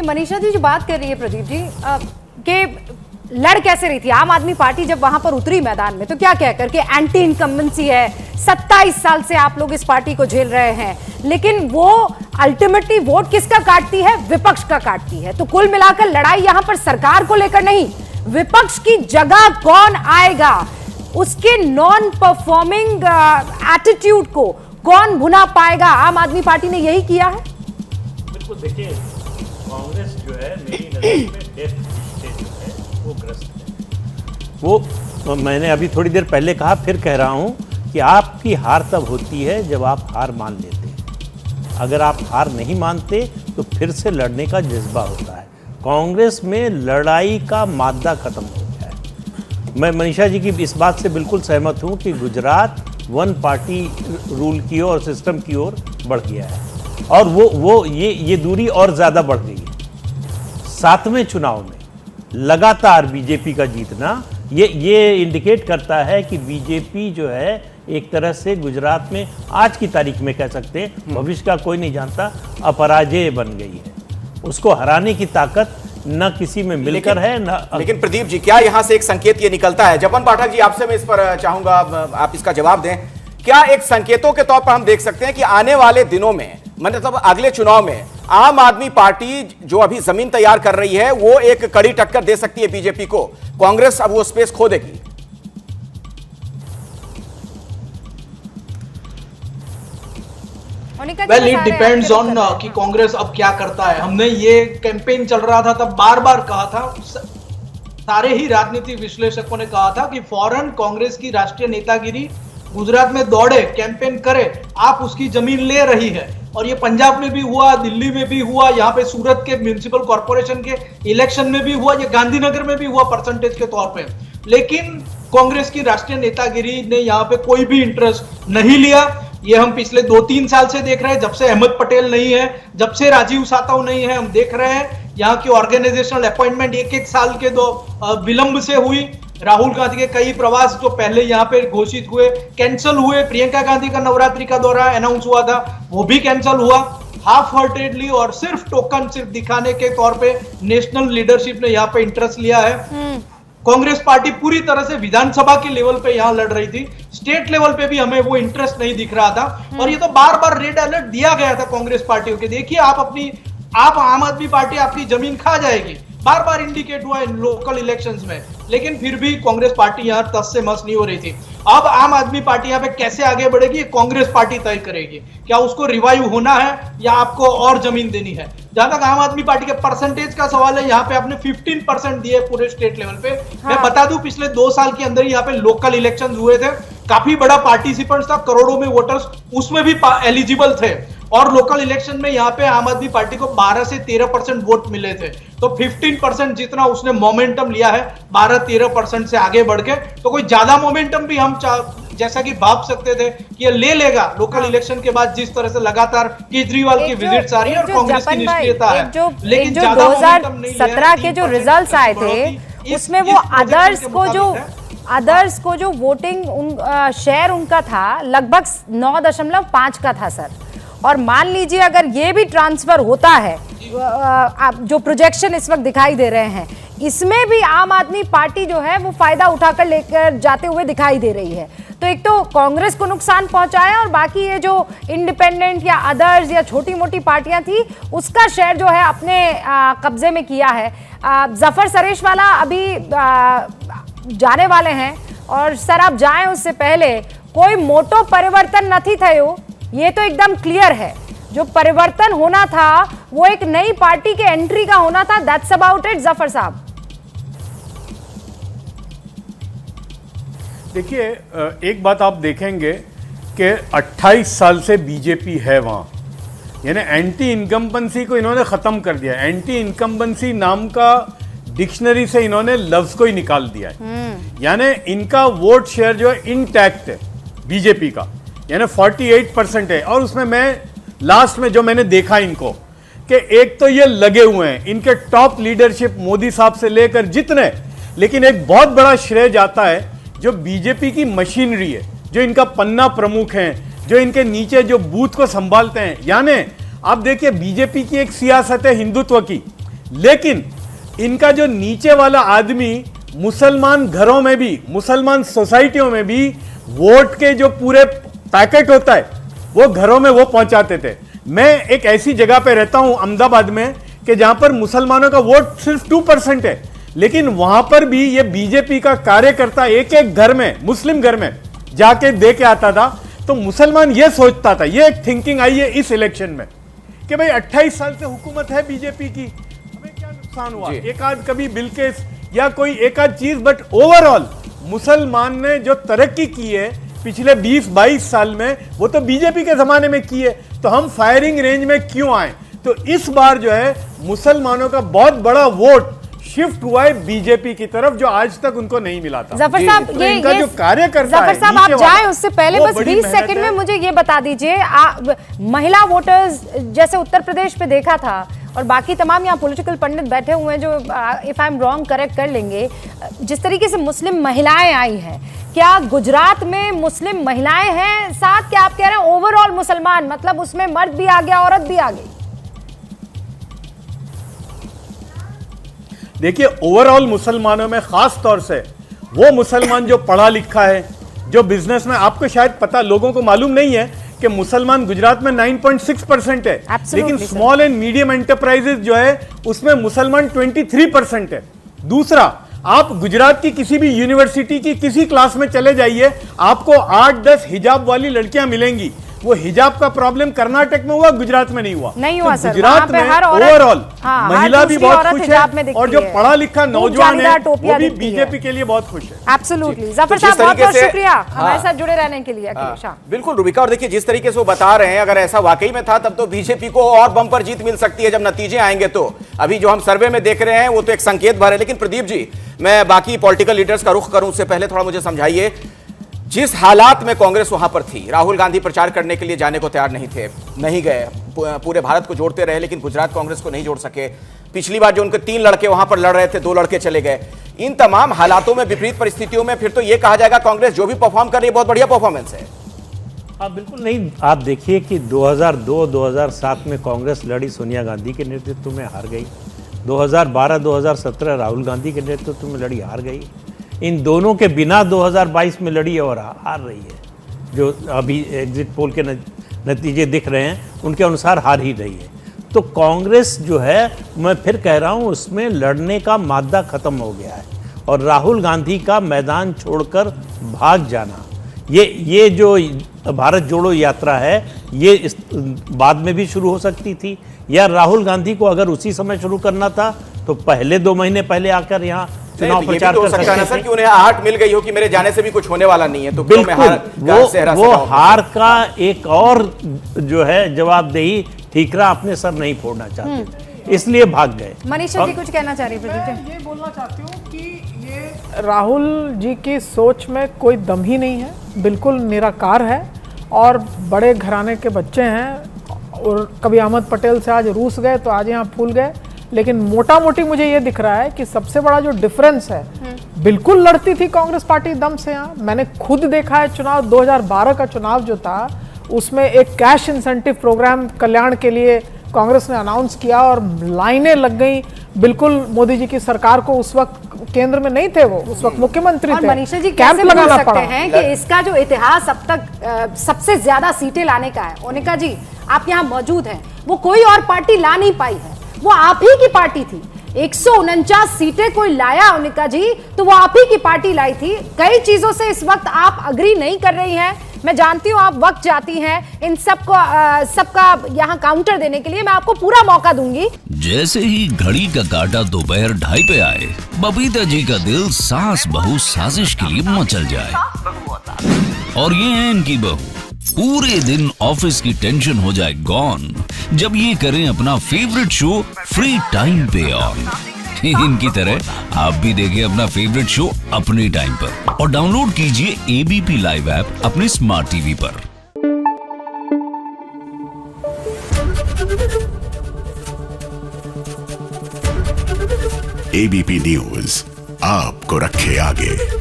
मनीषा जी जो बात कर रही है प्रदीप जी कि लड़ कैसे रही थी आम आदमी पार्टी जब वहां पर उतरी मैदान में, तो क्या कह करके एंटी इनकम्बेंसी है, 27 साल से आप लोग इस पार्टी को झेल रहे हैं, लेकिन वो अल्टीमेटली वोट किसका काटती है? विपक्ष का काटती है। तो कुल मिलाकर लड़ाई यहां पर सरकार को लेकर नहीं, विपक्ष की जगह कौन आएगा, उसके नॉन परफॉर्मिंग एटीट्यूड को कौन भुना पाएगा। आम आदमी पार्टी ने यही किया है। बिल्कुल, देखिए कांग्रेस जो है मेरी नजर में डेथ से जो है वो ग्रस्त है। वो मैंने अभी थोड़ी देर पहले कहा, फिर कह रहा हूं कि आपकी हार तब होती है जब आप हार मान लेते हैं। अगर आप हार नहीं मानते तो फिर से लड़ने का जज्बा होता है। कांग्रेस में लड़ाई का मादा खत्म हो गया है। मैं मनीषा जी की इस बात से बिल्कुल सहमत हूं कि गुजरात वन पार्टी रूल की ओर, सिस्टम की ओर बढ़ गया है और वो ये दूरी और ज़्यादा बढ़ गई है। 7वें चुनाव में लगातार बीजेपी का जीतना ये इंडिकेट करता है कि बीजेपी जो है एक तरह से गुजरात में आज की तारीख में कह सकते हैं, भविष्य का कोई नहीं जानता, अपराजेय बन गई है। उसको हराने की ताकत न किसी में मिलकर है न। लेकिन प्रदीप जी, क्या यहां से एक संकेत ये निकलता है, जपन पाठक जी आपसे मैं इस पर चाहूंगा आप इसका जवाब दें, क्या एक संकेतों के तौर पर हम देख सकते हैं कि आने वाले दिनों में, मतलब अगले चुनाव में आम आदमी पार्टी जो अभी जमीन तैयार कर रही है वो एक कड़ी टक्कर दे सकती है बीजेपी को, कांग्रेस अब वो स्पेस खो देगी? वेल, इट डिपेंड्स ऑन कि कांग्रेस अब क्या करता है। हमने ये कैंपेन चल रहा था तब बार बार कहा था, सारे ही राजनीतिक विश्लेषकों ने कहा था कि फौरन कांग्रेस की राष्ट्रीय नेतागिरी गुजरात में दौड़े, कैंपेन करे, आप उसकी जमीन ले रही है। और ये पंजाब में भी हुआ, दिल्ली में भी हुआ, यहाँ पे सूरत के म्युनिसिपल कॉर्पोरेशन के इलेक्शन में भी हुआ, ये गांधीनगर में भी हुआ परसेंटेज के तौर पे। लेकिन कांग्रेस की राष्ट्रीय नेतागिरी ने यहाँ पे कोई भी इंटरेस्ट नहीं लिया। ये हम पिछले 2-3 साल से देख रहे हैं, जब से अहमद पटेल नहीं है, जब से राजीव सातव नहीं है, हम देख रहे हैं यहाँ की ऑर्गेनाइजेशनल अपॉइंटमेंट एक साल के विलंब से हुई। राहुल गांधी के कई प्रवास जो पहले यहाँ पे घोषित हुए कैंसिल हुए। प्रियंका गांधी का नवरात्रि का दौरा अनाउंस हुआ था, वो भी कैंसिल हुआ हाफ हार्टेडली, और सिर्फ टोकन सिर्फ दिखाने के तौर पे नेशनल लीडरशिप ने यहाँ पे इंटरेस्ट लिया है। कांग्रेस पार्टी पूरी तरह से विधानसभा के लेवल पे यहाँ लड़ रही थी, स्टेट लेवल पे भी हमें वो इंटरेस्ट नहीं दिख रहा था। और ये तो बार बार रेड अलर्ट दिया गया था कांग्रेस पार्टियों के, देखिए आप आम आदमी पार्टी आपकी जमीन खा जाएगी, बार बार इंडिकेट हुआ इन लोकल इलेक्शंस में, लेकिन फिर भी कांग्रेस पार्टी यहाँ तस से मस नहीं हो रही थी। अब आम आदमी पार्टी यहाँ पे कैसे आगे बढ़ेगी, ये कांग्रेस पार्टी तय करेगी। क्या उसको रिवाइव होना है या आपको और जमीन देनी है। जहां तक आम आदमी पार्टी के परसेंटेज का सवाल है, यहाँ पे आपने 15% दिए पूरे स्टेट लेवल पे। मैं बता दूं, पिछले 2 साल के अंदर यहाँ पे लोकल इलेक्शन हुए थे, काफी बड़ा पार्टिसिपेंट्स था, करोड़ों में वोटर्स उसमें भी एलिजिबल थे। और लोकल इलेक्शन में यहाँ पे आम आदमी पार्टी को 12 से 13% वोट मिले थे। तो 15% जितना उसने मोमेंटम लिया है 12-13% से आगे बढ़ के, तो कोई ज्यादा मोमेंटम भी हम जैसा कि भाप सकते थे कि ये ले लेगा लोकल इलेक्शन के बाद, जिस तरह से लगातार केजरीवाल की विजिट्स आ रही है और कांग्रेस की निष्क्रियता है। लेकिन जो 2017 के जो रिजल्ट्स आए थे उसमें वो अदर्स को जो वोटिंग शेयर उनका था लगभग 9.5 का था सर। और मान लीजिए अगर ये भी ट्रांसफर होता है, जो प्रोजेक्शन इस वक्त दिखाई दे रहे हैं, इसमें भी आम आदमी पार्टी जो है वो फायदा उठाकर लेकर जाते हुए दिखाई दे रही है। तो एक तो कांग्रेस को नुकसान पहुंचा है और बाकी ये जो इंडिपेंडेंट या अदर्स या छोटी मोटी पार्टियां थी उसका शेयर जो है अपने कब्जे में किया है। जफर सरेशवाला अभी जाने वाले हैं और सर आप जाएं उससे पहले कोई मोटो परिवर्तन नहीं थयो, ये तो एकदम क्लियर है। जो परिवर्तन होना था वो एक नई पार्टी के एंट्री का होना था। दैट्स अबाउट इट जफर साहब। देखिए, एक बात आप देखेंगे कि 28 साल से बीजेपी है वहां, यानी एंटी इनकम्बेंसी को इन्होंने खत्म कर दिया। एंटी इनकम्बेंसी नाम का डिक्शनरी से इन्होंने लफ्ज को ही निकाल दिया है। यानी इनका वोट शेयर जो है इंटैक्ट है बीजेपी का, यानी 48% है। और उसमें मैं लास्ट में जो मैंने देखा इनको कि एक तो ये लगे हुए हैं, इनके टॉप लीडरशिप मोदी साहब से लेकर जितने, लेकिन एक बहुत बड़ा श्रेय जाता है जो बीजेपी की मशीनरी है, जो इनका पन्ना प्रमुख हैं, जो इनके नीचे जो बूथ को संभालते हैं। यानी आप देखिए बीजेपी की एक सियासत है हिंदुत्व की, लेकिन इनका जो नीचे वाला आदमी मुसलमान घरों में भी, मुसलमान सोसाइटियों में भी वोट के जो पूरे पैकेट होता है वो घरों में वो पहुंचाते थे। मैं एक ऐसी जगह पे रहता हूं अहमदाबाद में कि जहां पर मुसलमानों का वोट सिर्फ 2% है, लेकिन वहां पर भी ये बीजेपी का कार्यकर्ता एक एक घर में, मुस्लिम घर में जाके दे के आता था। तो मुसलमान ये सोचता था, ये एक थिंकिंग आई है इस इलेक्शन में कि भाई 28 साल से हुकूमत है बीजेपी की, हमें क्या नुकसान हुआ, एक आध कभी बिल केस या कोई एक आध चीज, बट ओवरऑल मुसलमान ने जो तरक्की की है पिछले 20-22 साल में वो तो बीजेपी के जमाने में की है। तो हम फायरिंग रेंज में क्यों आए? तो इस बार जो है मुसलमानों का बहुत बड़ा वोट शिफ्ट हुआ है बीजेपी की तरफ, जो आज तक उनको नहीं मिला था। जफर साहब, तो इनका जो कार्यकर्ता जफर साहब आप जाए उससे पहले बस 20 मेहनत सेकंड में मुझे ये बता दीजिए, महिला वोटर्स जैसे उत्तर प्रदेश पे देखा था और बाकी तमाम यहाँ पॉलिटिकल पंडित बैठे हुए हैं जो if I am wrong correct कर लेंगे, जिस तरीके से मुस्लिम महिलाएं आई हैं, क्या गुजरात में मुस्लिम महिलाएं हैं साथ? क्या आप कह रहे हैं ओवरऑल मुसलमान, मतलब उसमें मर्द भी आ गया, औरत भी आ गई? देखिए, ओवरऑल मुसलमानों में खास तौर से वो मुसलमान जो पढ़ा लिखा है, जो बिजनेस में, आपको शायद पता, लोगों को मालूम नहीं है कि मुसलमान गुजरात में 9.6% है, लेकिन स्मॉल एंड मीडियम एंटरप्राइजेस जो है उसमें मुसलमान 23% है। दूसरा, आप गुजरात की किसी भी यूनिवर्सिटी की किसी क्लास में चले जाइए, आपको 8-10 हिजाब वाली लड़कियां मिलेंगी। वो हिजाब का प्रॉब्लम कर्नाटक में हुआ, गुजरात में नहीं हुआ। नहीं हुआ सर, गुजरात में ओवरऑल महिला भी बहुत खुश है और जो पढ़ा लिखा नौजवान है वो भी बीजेपी के लिए बहुत खुश है। एब्सोल्युटली। जफर साहब बहुत बहुत शुक्रिया हमारे साथ जुड़े रहने के लिए। बिल्कुल रूबिका, और देखिए जिस तरीके से वो बता रहे हैं, अगर ऐसा वाकई में था तब तो बीजेपी को और बम्पर जीत मिल सकती है जब नतीजे आएंगे। तो अभी जो हम सर्वे में देख रहे हैं वो तो एक संकेत भर है। लेकिन प्रदीप जी, मैं बाकी पॉलिटिकल लीडर्स का रुख करूं उससे पहले थोड़ा मुझे समझाइए, जिस हालात में कांग्रेस वहां पर थी, राहुल गांधी प्रचार करने के लिए जाने को तैयार नहीं थे, नहीं गए, पूरे भारत को जोड़ते रहे लेकिन गुजरात कांग्रेस को नहीं जोड़ सके। पिछली बार जो उनके 3 लड़के वहां पर लड़ रहे थे, 2 लड़के चले गए। इन तमाम हालातों में, विपरीत परिस्थितियों में फिर तो यह कहा जाएगा कांग्रेस जो भी परफॉर्म कर रही है बहुत बढ़िया परफॉर्मेंस है। हाँ बिल्कुल नहीं, आप देखिए कि 2002-2007 में कांग्रेस लड़ी, सोनिया गांधी के नेतृत्व में हार गई। 2012-2017 राहुल गांधी के नेतृत्व में लड़ी, हार गई। इन दोनों के बिना 2022 में लड़ी और हार रही है। जो अभी एग्जिट पोल के नतीजे दिख रहे हैं उनके अनुसार हार ही रही है। तो कांग्रेस जो है, मैं फिर कह रहा हूँ, उसमें लड़ने का मादा खत्म हो गया है और राहुल गांधी का मैदान छोड़कर भाग जाना, ये जो भारत जोड़ो यात्रा है, ये इस बाद में भी शुरू हो सकती थी, या राहुल गांधी को अगर उसी समय शुरू करना था तो पहले 2 महीने पहले आकर यहाँ चुनाव प्रचार कर सकते हैं। सर कि उन्हें आहट मिल गई हो कि मेरे जाने से भी कुछ होने वाला नहीं है, तो बिल्कुल वो हार का एक और जो है जवाबदेही ठीकरा अपने सर नहीं फोड़ना चाहते, इसलिए भाग गए। मनीषा जी कुछ कहना चाह रही है? मैं ये बोलना चाहती हूँ कि ये राहुल जी की सोच में कोई दम ही नहीं है, बिल्कुल निराकार है और बड़े घराने के बच्चे हैं। और कभी अहमद पटेल से आज रूस गए तो आज यहाँ फूल गए। लेकिन मोटा मोटी मुझे ये दिख रहा है कि सबसे बड़ा जो डिफरेंस है, बिल्कुल लड़ती थी कांग्रेस पार्टी दम से। यहाँ मैंने खुद देखा है, चुनाव 2012 का चुनाव जो था उसमें एक कैश इंसेंटिव प्रोग्राम कल्याण के लिए कांग्रेस ने अनाउंस किया और लाइनें लग गई। बिल्कुल मोदी जी की सरकार को उस वक्त केंद्र में नहीं थे, वो उस वक्त मुख्यमंत्री थे। मनीषा जी कैसे बोल सकते हैं कि इसका जो इतिहास अब तक सबसे ज्यादा सीटें लाने का है, ओनिका जी आप यहाँ मौजूद हैं, वो कोई और पार्टी ला नहीं पाई है, वो आप ही की पार्टी थी। 149 सीटें कोई लाया ओनिका जी, तो वो आप ही की पार्टी लाई थी। कई चीजों से इस वक्त आप अग्री नहीं कर रही हैं, मैं जानती हूं आप वक्त जाती हैं इन सबका यहाँ काउंटर देने के लिए। मैं आपको पूरा मौका दूंगी। जैसे ही घड़ी का काटा दोपहर 2:30 पे आए, बबीता जी का दिल सास बहू साजिश के लिए मचल जाए। और ये है इनकी बहू, पूरे दिन ऑफिस की टेंशन हो जाए गॉन जब ये करें अपना फेवरेट शो फ्री टाइम पे ऑन। इनकी तरह आप भी देखें अपना फेवरेट शो अपने टाइम पर और डाउनलोड कीजिए एबीपी लाइव ऐप अपने स्मार्ट टीवी पर। एबीपी न्यूज आपको रखे आगे।